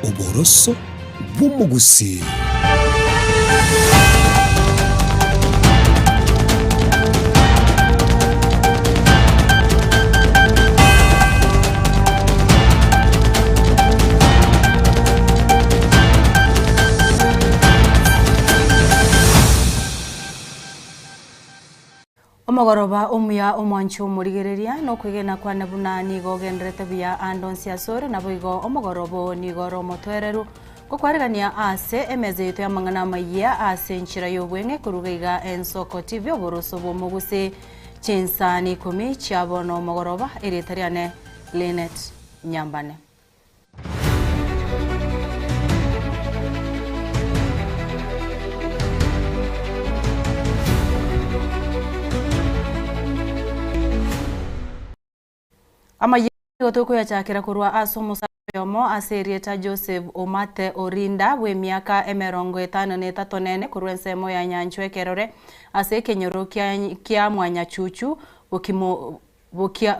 Uboroso bw'umugusi. Omogoroba omuya omwancho murigereria no kwigena kwa nabuna nigo gendrete buya andonsi asore naboigo omogorobo nigoro motwereru gokwarigania ase emeze yetu ya mangana Amayia ase nchira yobwenge kurugaiga ensoko TV oboroso bw'omugusi Chinsa ni Ikomi chiabono omogoroba eritariane Linet Nyambane. Amayia gotoko ya chakira kurwa asomo sayomo aserieta Joseph Omate Orinda we miaka 53 nene kurwa ensemo ya nyanchwe kerore ase kenyoro kia mwanya chuchu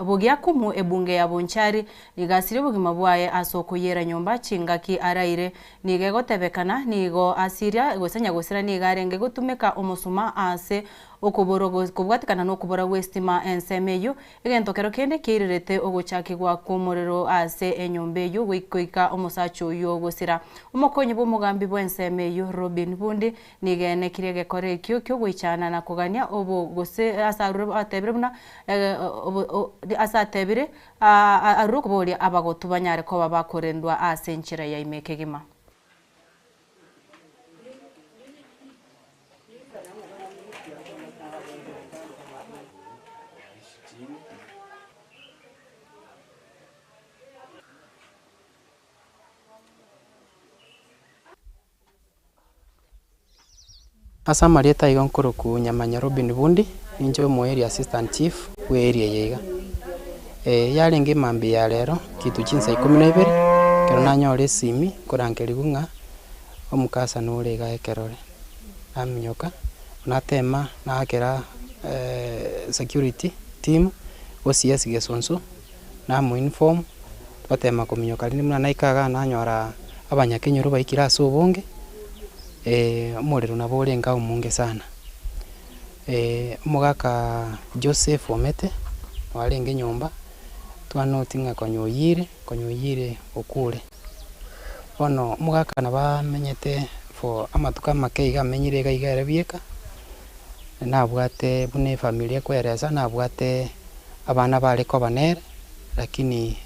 bogia kumu ebunge ya bonchari nigasire bugima bwaye asoko yera nyomba chingaki araire nigego tebekana nigo asiria gosenya gosira nigarenge gutumeka omusuma ase okuborogo kubwatikana no kubora westima ensemeyo egentokero kende kirirete ogochakigwa kumuriro ase enyombeyo gwikoika omusacho yo gosira umukonyi bw'umugambi bw'ensemeyo Robin Bundi nigene kirege kore kyo gwichana na kugania obo gose asarure atebire buna asatebire arukubori abagotu banyare ko babakorendwa ase nchira ya imekegima. Asa marieta igon kuruku nyamanya Robin Bundi ninjo mo area assistant chief we area yega yaringe mambi ya rero kitu Chinsa 12 kero nanyore simi kurangerigunga omukasa nurega ekerore aminyoka natema nakera security team OCS gesonso na mu inform batema kuminyoka ni mwana naikaga nanyora abanyakenyoro baikira sobonge umuriro naborenga umunge sana mugaka Joseph Omete warenge nyomba twanotinga konyoyire okure ono mugaka nabamenyete for amatuka makeiga menyire gaiga bieka nabwate bune familia kwereza nabwate abana bale ko banere lakini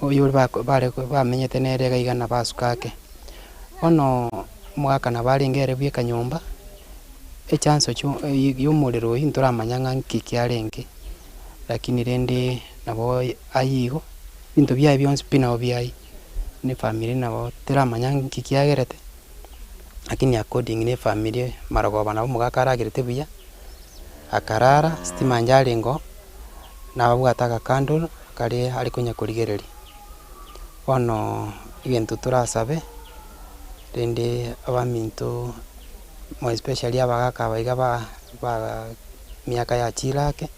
oyo bale bamenyete nere gaiga na basukake ono mugaka nabarengere bieka nyomba echanso y'umuriro hinturamanya nkikiarenge lakini rende nabo ayigo bintu byaye byonse pina obyai ni family nabo teramanya nkikiagerete lakini according ni family maragoba nabo mugaka aragerete buya akarara stima njarengo nabo bwataka candle kali ali kunya kurigereri ono ibintu turasabe rende abaminto mo especially abagaka baiga ba miaka ya chirake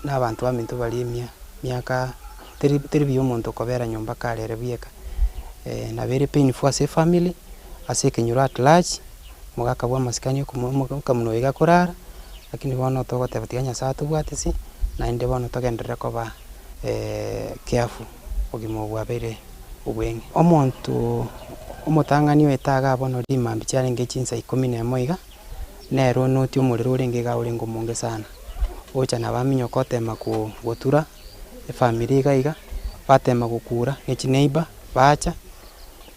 n'abantu baminto bali miaka teri omuntu kobera nyomba karere bieka na very painful as a family ase kenyura at large mugaka bwa masikani kumuno iga kurara lakini bono togotebatiganya satu bwatisi na inde bono togenderera koba careful ogimo bwabere ubwenge omuntu umutangani wetaga bono rimambi cyarenge Chinsa 11 iga nero noti umuriro urenge ga urengo munge sana ocha nabaminyo kotema gutura family gaiga batema gukura echi neighbor bacha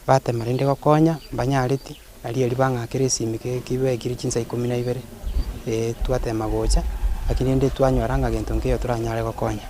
batema rinde gokonya banyariti ali bangakire simike kibe kiri Chinsa 12 twatema gocha lakini ndi twanyoranga gento ngiyo turanyare gokonya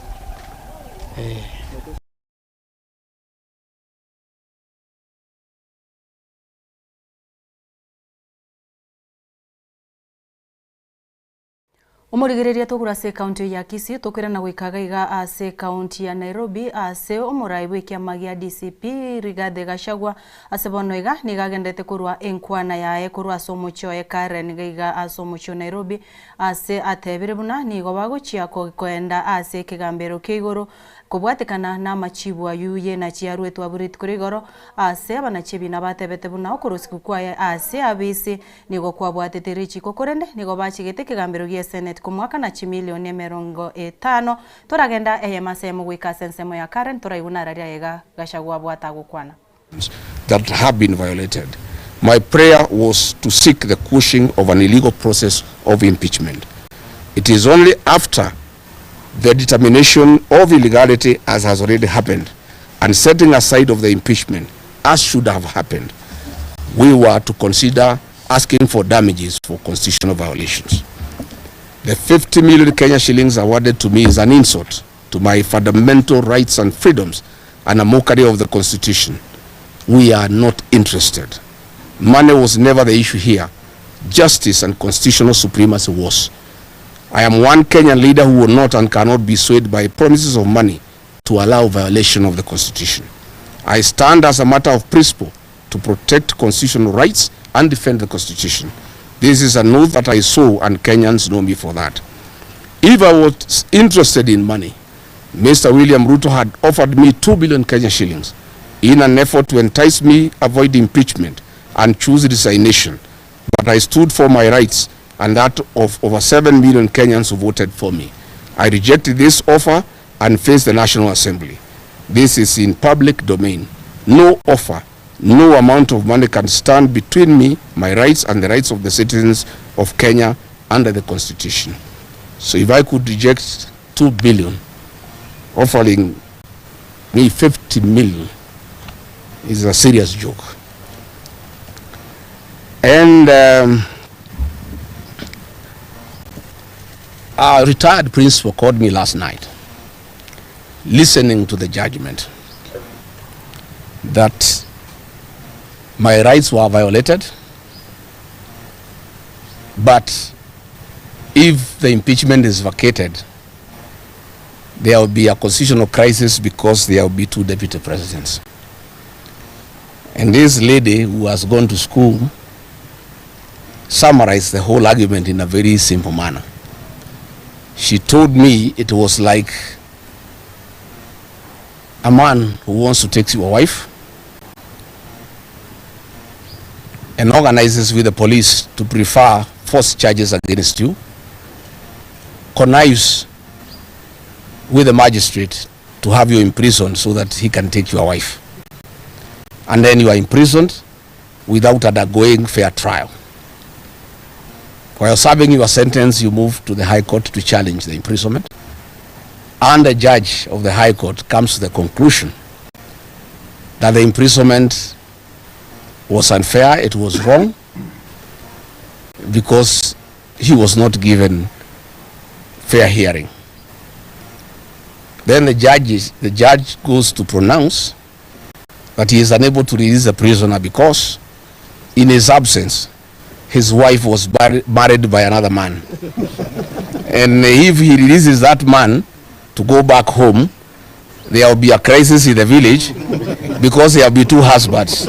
Omurigereria togura se county ya Kisii tokwira na gwikagaiga ase county ya Nairobi ase omurai bwekia magia DCP Rigathi Gachagua ase bonoiga nigagendete kurwa enkwana yae kurwa somocho ya Karen gaiga asomocho Nairobi ase atebire buna nigo bagochia ko koenda ase kigambero keigoro kobwatekana na machibu ayuye na chiaru etwaburit kurigoro ase abanachebi nabatebete buna okorosi kwaye ase abisi nigo kwabwatete richi kokorende nigo bachigete kigambiro gie Senate kumwaka na chimilioni 50 toragenda eyemasemo gwika sensemo ya Karen toraiguna raria yega gashagwa bwata gukwana that have been violated. My prayer was to seek the quashing of an illegal process of impeachment. It is only after the determination of illegality, as has already happened, and setting aside of the impeachment, as should have happened, we were to consider asking for damages for constitutional violations. The 50 million Kenya shillings awarded to me is an insult to my fundamental rights and freedoms and a mockery of the Constitution. We are not interested. Money was never the issue here. Justice and constitutional supremacy was. I am one Kenyan leader who will not and cannot be swayed by promises of money to allow violation of the Constitution. I stand as a matter of principle to protect constitutional rights and defend the Constitution. This is an oath that I sow, and Kenyans know me for that. If I was interested in money, Mr. William Ruto had offered me 2 billion Kenya shillings in an effort to entice me avoid impeachment and choose resignation. But I stood for my rights and that of over 7 million Kenyans who voted for me. I rejected this offer and faced the National Assembly. This is in public domain. No offer, no amount of money can stand between me, my rights, and the rights of the citizens of Kenya under the Constitution. So if I could reject 2 billion, offering me 50 million, is a serious joke. And our retired principal called me last night, listening to the judgment, that my rights were violated, but if the impeachment is vacated, there will be a constitutional crisis because there will be 2 deputy presidents. And this lady who has gone to school summarized the whole argument in a very simple manner. She told me it was like a man who wants to take your wife and organizes with the police to prefer false charges against you, connives with the magistrate to have you imprisoned so that he can take your wife. And then you are imprisoned without undergoing fair trial. While serving your sentence, you move to the High Court to challenge the imprisonment. And the judge of the High Court comes to the conclusion that the imprisonment was unfair, it was wrong, because he was not given fair hearing. Then the judge goes to pronounce that he is unable to release the prisoner because in his absence, his wife was married by another man. And if he releases that man to go back home, there will be a crisis in the village because there will be 2 husbands.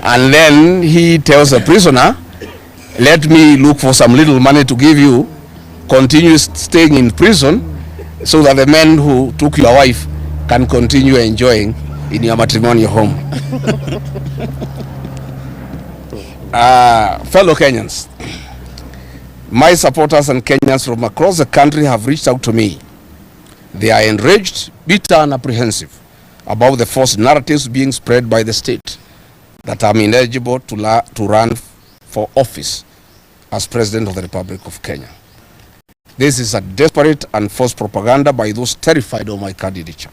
And then he tells the prisoner, let me look for some little money to give you, continue staying in prison so that the men who took your wife can continue enjoying in your matrimonial home. Fellow Kenyans, my supporters and Kenyans from across the country have reached out to me. They are enraged, bitter, and apprehensive about the false narratives being spread by the state that I'm ineligible to run for office as President of the Republic of Kenya. This is a desperate and false propaganda by those terrified of my candidature.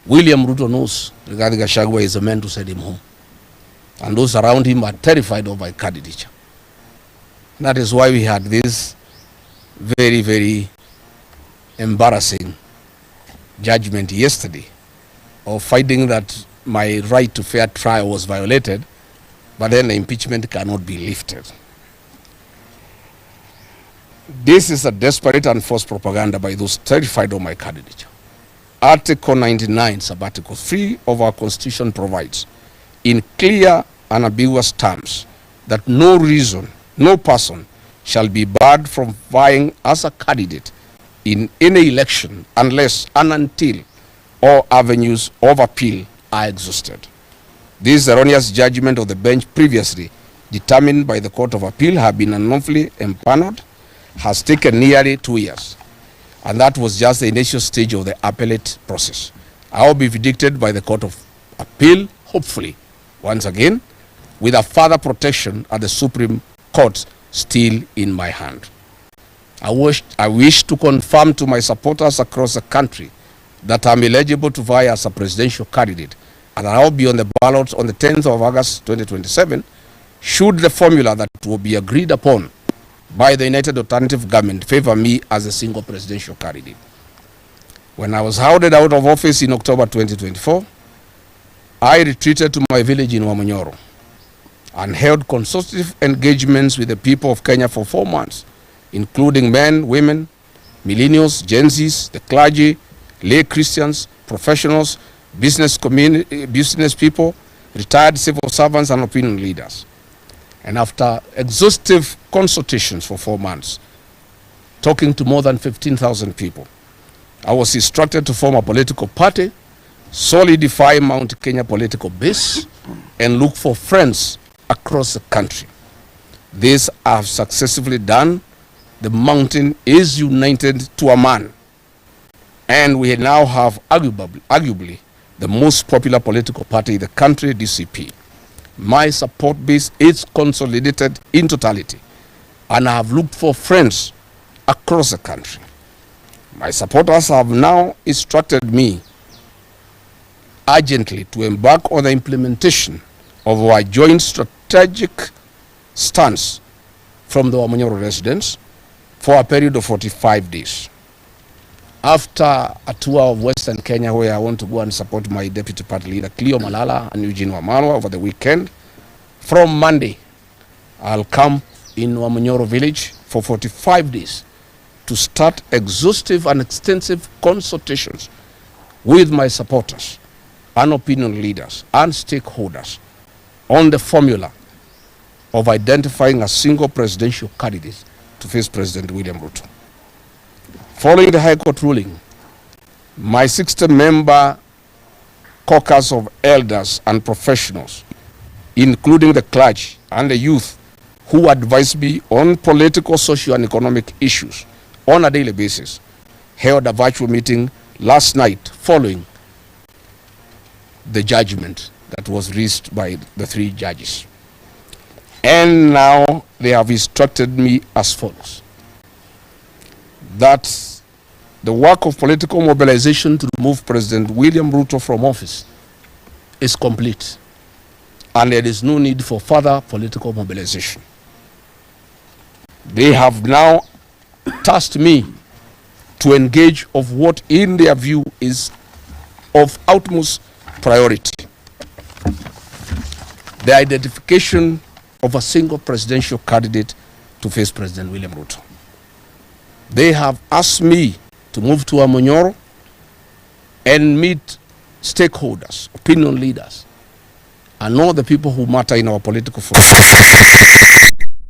William Ruto knows Rigathi Gachagua is the man to send him home. And those around him are terrified of my candidature. That is why we had this very, very embarrassing judgment yesterday of finding that my right to fair trial was violated, but then the impeachment cannot be lifted. This is a desperate and false propaganda by those terrified of my candidature. Article 99, Article 3 of our Constitution provides in clear and ambiguous terms that no reason, no person shall be barred from vying as a candidate in any election unless and until all avenues of appeal are exhausted. This erroneous judgment of the bench previously determined by the Court of Appeal have been unlawfully empaneled has taken nearly 2 years, and that was just the initial stage of the appellate process. I will be vindicated by the Court of Appeal, hopefully, once again, with a further protection at the Supreme Court still in my hand. I wish to confirm to my supporters across the country that I'm eligible to vie as a presidential candidate, and I'll be on the ballot on the 10th of August 2027 should the formula that will be agreed upon by the United Alternative Government favor me as a single presidential candidate. When I was hounded out of office in October 2024, I retreated to my village in Wamonyoro and held consultative engagements with the people of Kenya for 4 months, including men, women, millennials, Gen Zs, the clergy, lay Christians, professionals, business people, retired civil servants, and opinion leaders. And after exhaustive consultations for 4 months, talking to more than 15,000 people, I was instructed to form a political party, solidify Mount Kenya political base, and look for friends across the country. This I have successfully done. The mountain is united to a man, and we now have arguably the most popular political party in the country, DCP. My support base is consolidated in totality, and I have looked for friends across the country. My supporters have now instructed me urgently to embark on the implementation of our joint strategic stance from the Wamonyoro residents for a period of 45 days. After a tour of Western Kenya, where I want to go and support my deputy party leader, Cleo Malala and Eugene Wamalwa over the weekend, from Monday, I'll come in Wamonyoro village for 45 days to start exhaustive and extensive consultations with my supporters and opinion leaders and stakeholders on the formula of identifying a single presidential candidate to face President William Ruto. Following the High Court ruling, my 60-member caucus of elders and professionals, including the clergy and the youth who advise me on political, social, and economic issues on a daily basis, held a virtual meeting last night following the judgment that was reached by the 3 judges. And now they have instructed me as follows: that the work of political mobilization to remove President William Ruto from office is complete, and there is no need for further political mobilization. They have now tasked me to engage of what in their view is of utmost priority: the identification of a single presidential candidate to face President William Ruto. They have asked me to move to Wamonyoro and meet stakeholders, opinion leaders, and all the people who matter in our political force.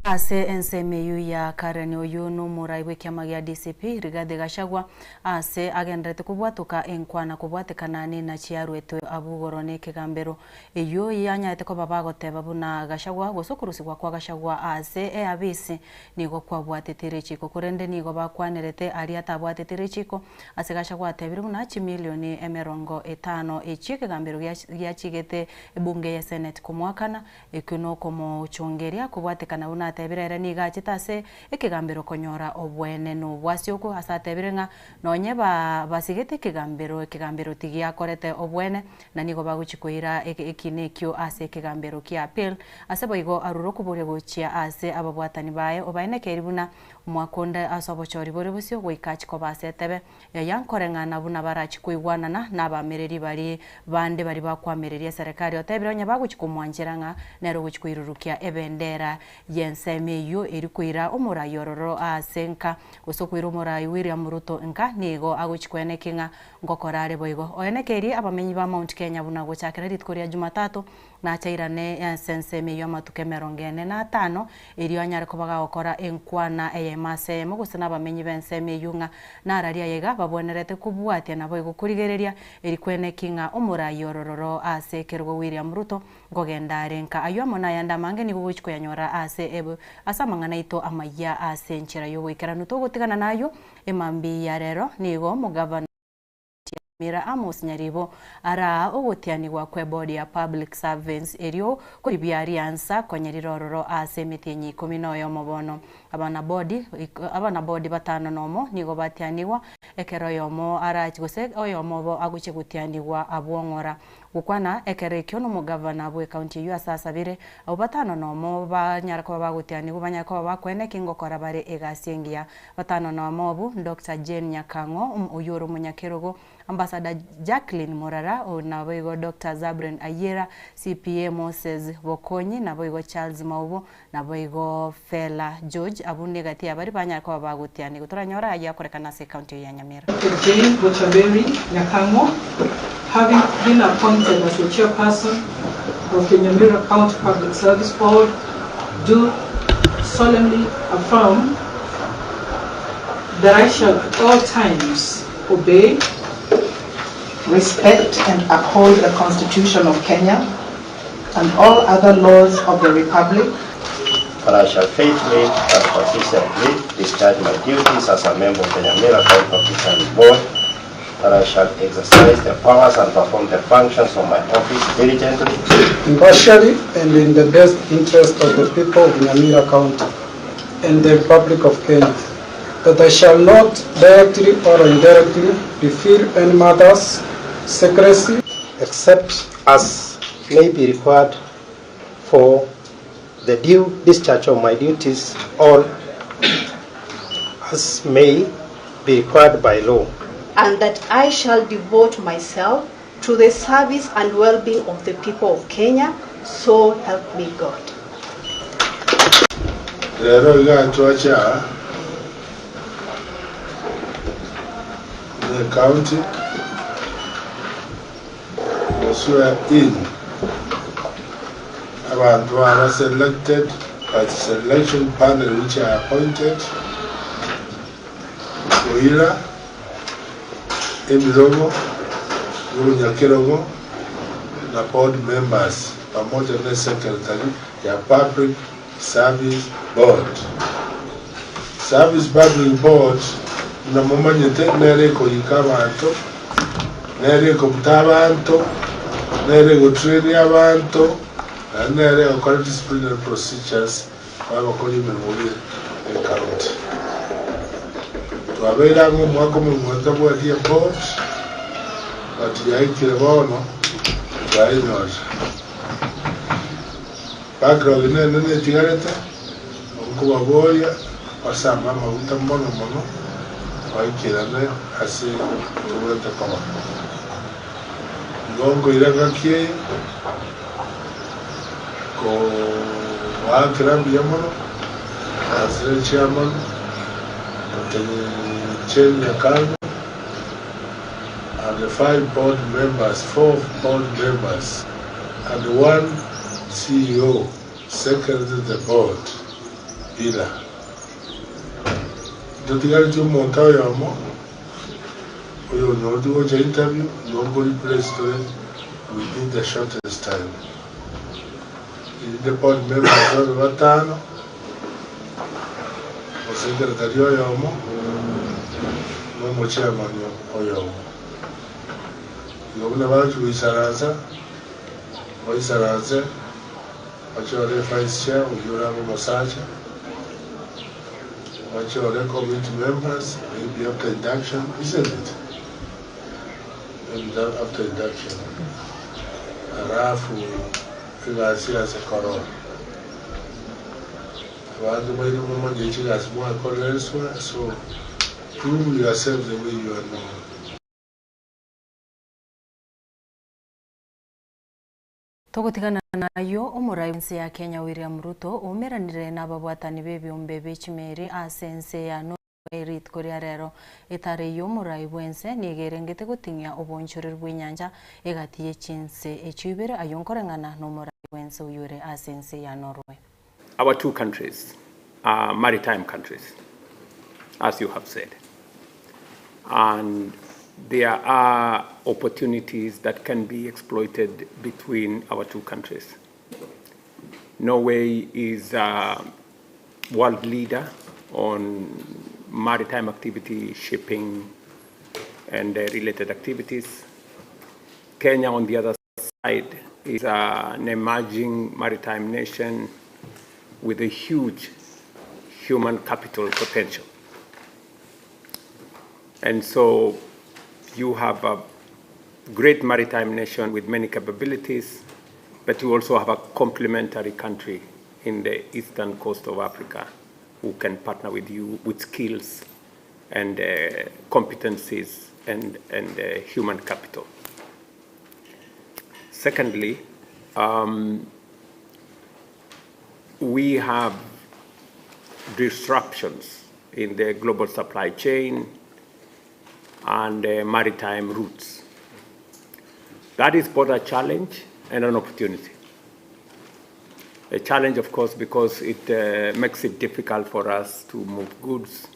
Ase ensemeyu ya Karen oyu no murai kiama gya DCP Rigathi Gachagua ase agendete kubwatuka enkwana kubwatekanani na chiaru etu abugorone kigambero eyo yanyate ko babagoteba buna Gachagua gosokurusi kwa Gachagua ase abisi nigo kwa bwatetire chiko kurende nigo bakwanerete ari atabwatetire chiko ase Gachagua atebire buna milioni 50 echike gambero gya chigete bunge ya Senate kumwakana ekuno komo chongeria kubwatekana buna tebirera ni gachitase ekigambiro konyora obwene no bwasioko asatebirenga nonye basigete ekigambiro tigia korete obwene na nigo baguchikoira ekinekyo ase ekigambiro kia appeal ase boigo aruro kubure gochia ase ababwatani baye obaine keribuna mwakonde asobochori bore busyo goikachi ko basetebe yankorengana buna barachi kuigwanana nabamereri bari bande bari bakwamereria serikali otebironya baguchikumwanjiranga nero guchikuirurukia ebendera yensemeyo erikuira omurayororo asenka gosokuira omurai William Ruto nka nigo aguchikwenekinga ngokorare boigo oenekeri abamenyi ba Mount Kenya buna gochakira ritkoria Jumatatu na chairane sense meyo matuke 45 iri anyare kobaga okora enkwana eyemase mugusana abamenyi bense meyunga na araria yega babonerete kubwatia na boigo kurigereria eri kwene kinga omurayi orororo ase kergo William Ruto ngogenda renka ayo amona yanda mange ni guguchiko yanyora ase ebo asamangana ito Amayia ase nchira yo wikiranu togutigana nayo emambi ya rero nigo mugavana Mira Amos Nyaribo ara ogutianigwa kwe body ya public servants erio kuri biariansa konyerirororo ase mitinyi 10 yo mobono abana body batano nomo nigo batianigwa ekero yomo ara chigose oyomo bo aguche gutianigwa abwongora gukwana ekerekyo no mugavana bwe county yu asasabire abo batano nomo banyarako bagutianigwa banyarako bakwene kingokora bare egasengia batano nomo bu Dr. Jane Nyakango uyoro munyakerogo Ambassador Jacqueline Morara na boigo Dr. Zabren Ayera CPA Moses Bokonyi na boigo Charles Maubo na boigo Fela George abunde gati abari banyarako bagutiani gutoranyora ajya korekana se county ya Nyamira. Jane Bochaberi Nyakango, having been appointed as the chairperson of the Nyamira County Public Service Board, do solemnly affirm that I shall at all times obey, respect and uphold the Constitution of Kenya and all other laws of the Republic. That I shall faithfully and consistently discharge my duties as a member of the Nyamira County Public Service Board. That I shall exercise the powers and perform the functions of my office diligently, impartially, and in the best interest of the people of Nyamira County and the Republic of Kenya. That I shall not directly or indirectly reveal any matters secrecy except as may be required for the due discharge of my duties or as may be required by law. And that I shall devote myself to the service and well-being of the people of Kenya, so help me God. The county swear in abantu are selected by the selection panel which are appointed Oira Emilogo Nyakerogo na board members pamoja na secretary ya public service board. Service public board na momanyete nere ko ikabanto nere ko mutabanto nere go train abantu na nere ko disciplinary procedures kwa bakoli memori county twabera ngo mwako mwaka bwa dia board but ya ikire bono bari nor background ne tigarete ko baboya pasama mabuta mono aikirane ase tuwete kama ngongo iragakie ko wakirambi yamono ase chairman Chen Nyakango and the 4 board members and 1 CEO secretary to the board ila Dotigali tu montao ya mo, oyo no do the interview, nobody placed within the shortest time. The board members of Vatano, o secretario ya mo, no chairman ya mo. Yobuna ba tu isaranza, o isaranza, achore vice chair, o yora mo masaja. What your committee members, maybe after induction, isn't it? Maybe after induction. Rafu, Filasi as a corona. About the way the woman gets you as more elsewhere, so prove yourself the way you are known. Togutigana nayo omurayi ya Kenya William Ruto umeranire n'ababwatani b'ebyombe b'ekimeri asense ya Rit koria rero etare yomurai bwense nigerengete gutingia obonchorero bw'inyanja egatiye Chinsa echibere ayonkorangana n'omurai bwense uyure asense ya Norway. Our two countries are maritime countries, as you have said. And there are opportunities that can be exploited between our two countries. Norway is a world leader on maritime activity, shipping, and related activities. Kenya, on the other side, is an emerging maritime nation with a huge human capital potential. And so you have a great maritime nation with many capabilities, but you also have a complementary country in the eastern coast of Africa who can partner with you with skills and competencies and human capital. Secondly, we have disruptions in the global supply chain and maritime routes. That is both a challenge and an opportunity. A challenge, of course, because it makes it difficult for us to move goods.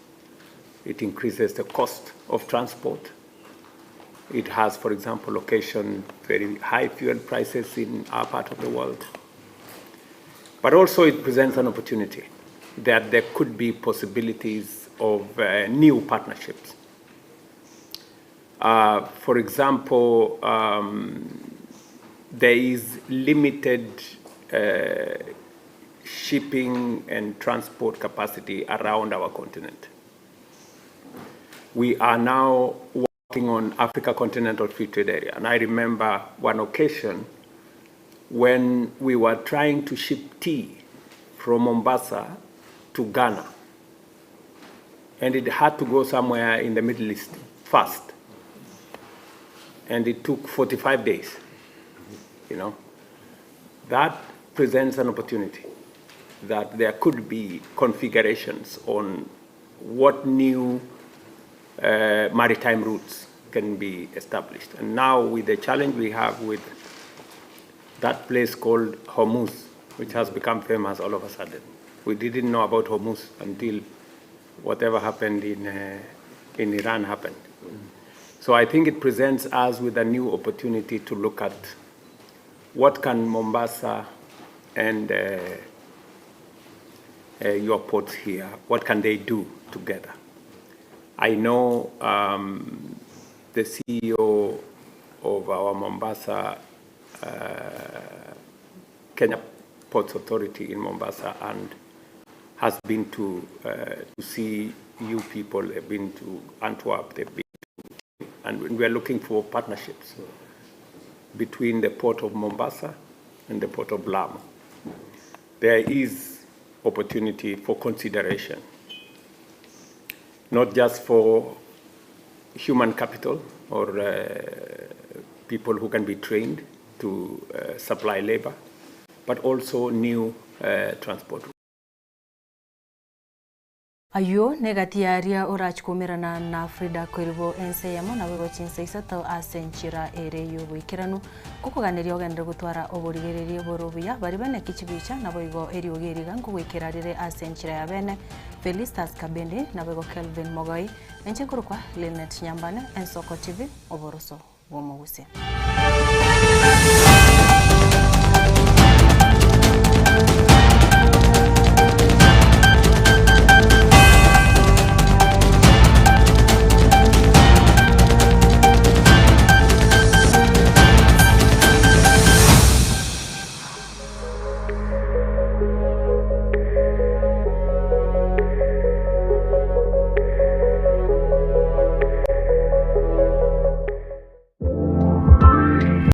It increases the cost of transport. It has, for example, occasioned very high fuel prices in our part of the world. But also it presents an opportunity that there could be possibilities of new partnerships. For example, there is limited shipping and transport capacity around our continent. We are now working on Africa Continental Free Trade Area. And I remember one occasion when we were trying to ship tea from Mombasa to Ghana. And it had to go somewhere in the Middle East first. And it took 45 days, you know. That presents an opportunity that there could be configurations on what new maritime routes can be established. And now with the challenge we have with that place called Hormuz, which has become famous all of a sudden. We didn't know about Hormuz until whatever happened in Iran happened. So I think it presents us with a new opportunity to look at what can Mombasa and your ports here, what can they do together? I know the CEO of our Mombasa Kenya Ports Authority in Mombasa and has been to see you people, they've been to Antwerp, they've been to, and we are looking for partnerships between the port of Mombasa and the port of Lamu. There is opportunity for consideration, not just for human capital or people who can be trained to supply labor, but also new transport. Ayo negatiaria orachikumirana na Frida Koiribo enseyamo na wego Chinsa isato asenchira ere yubwikiranu kukuganiria ogendere gutwara oburigererie borobuya bari bene kichibicha nabo igo eri ogeriga ngwikirarire asenchira ya bene Felistas Kabende na wego Kelvin Mogoi enchekurukwa Linet Nyambane ensoko TV oboroso bomogusi.